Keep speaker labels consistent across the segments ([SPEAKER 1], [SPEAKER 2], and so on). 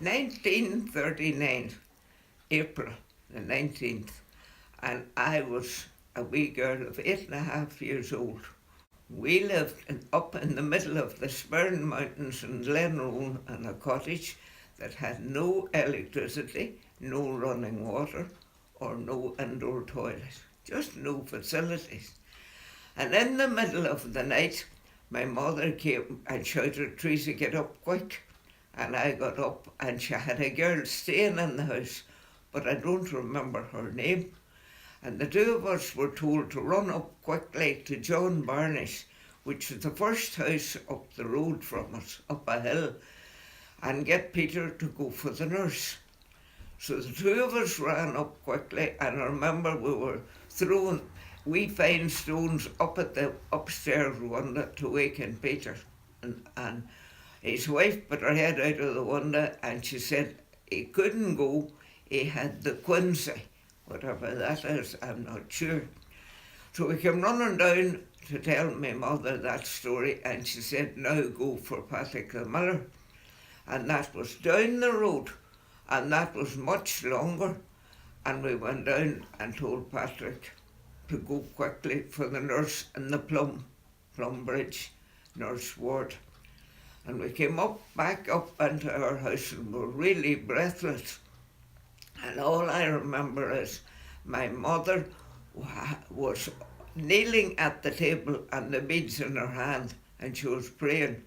[SPEAKER 1] 1939, April the 19th, and I was a wee girl of 8.5 years old. We lived up in the middle of the Sperrin Mountains in Glenroe in a cottage that had no electricity, no running water, or no indoor toilet, just no facilities. And in the middle of the night, my mother came and shouted, "Teresa, get up quick." And I got up, and she had a girl staying in the house, but I don't remember her name. And the two of us were told to run up quickly to John Barney's, which was the first house up the road from us, up a hill, and get Peter to go for the nurse. So the two of us ran up quickly, and I remember we were throwing wee fine stones up at the upstairs window to waken Peter. And his wife put her head out of the window, and she said he couldn't go, he had the quinsy. Whatever that is, I'm not sure. So we came running down to tell my mother that story, and she said, "Now go for Patrick the Miller." And that was down the road, and that was much longer. And we went down and told Patrick to go quickly for the nurse in the Plum Bridge nurse ward. And we came back up into our house, and were really breathless. And all I remember is my mother was kneeling at the table and the beads in her hand, and she was praying.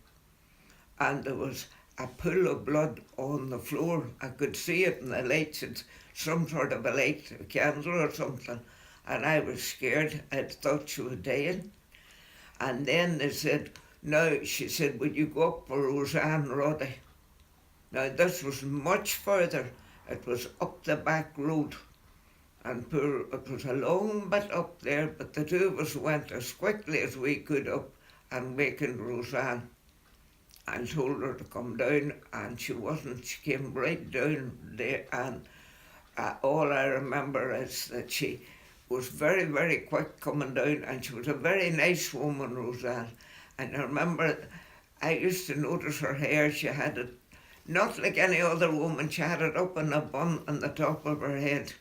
[SPEAKER 1] And there was a pool of blood on the floor. I could see it in the lights. It's some sort of a light, a candle or something. And I was scared. I thought she was dying. And then they said, "Now," she said, "would you go up for Roseanne Roddy?" Now this was much further. It was up the back road, and it was a long bit up there, but the two of us went as quickly as we could up and wakened Roseanne and told her to come down, and she wasn't. She came right down there, and all I remember is that she was very, very quick coming down, and she was a very nice woman, Roseanne. And I remember I used to notice her hair. She had it not like any other woman. She had it up in a bun on the top of her head.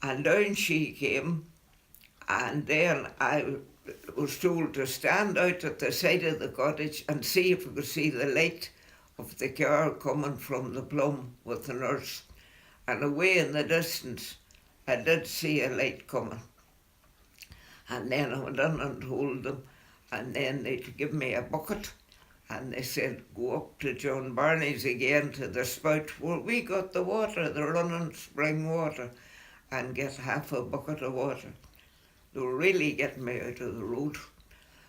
[SPEAKER 1] And down she came, and then I was told to stand out at the side of the cottage and see if we could see the light of the car coming from the Plum with the nurse. And away in the distance, I did see a light coming. And then I went in and told them, and then they'd give me a bucket, and they said, "Go up to John Barney's again to the spout where we got the water, the running spring water, and get half a bucket of water." They were really getting me out of the road,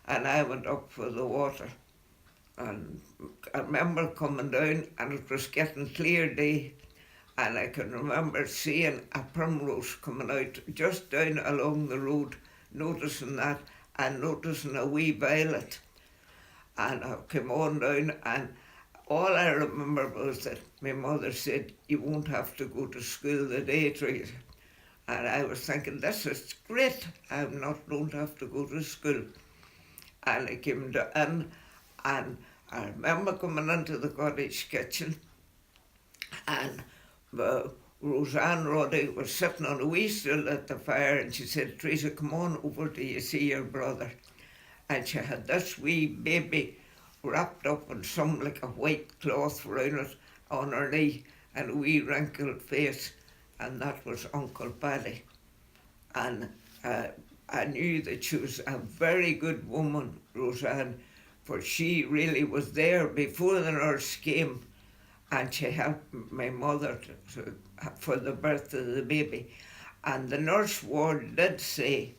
[SPEAKER 1] and I went up for the water. And I remember coming down, and it was getting clear day, and I can remember seeing a primrose coming out just down along the road, noticing that, and noticing a wee violet. And I came on down, and all I remember was that my mother said, "You won't have to go to school today, Teresa." And I was thinking, this is great, don't have to go to school. And I came in, and I remember coming into the cottage kitchen, and Roseanne Roddy was sitting on a wee stool at the fire, and she said, "Teresa, come on over till you see your brother." And she had this wee baby wrapped up in some like a white cloth round it on her knee, and a wee wrinkled face, and that was Uncle Paddy. And I knew that she was a very good woman, Roseanne, for she really was there before the nurse came, and she helped my mother for the birth of the baby. And the nurse ward did say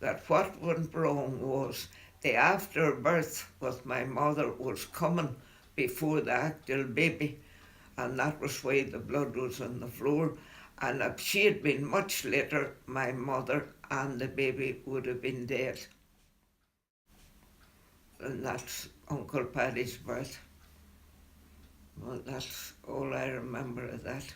[SPEAKER 1] that what went wrong was the afterbirth with my mother was coming before the actual baby, and that was why the blood was on the floor. And if she had been much later, my mother and the baby would have been dead. And that's Uncle Paddy's birth. Well, that's all I remember of that.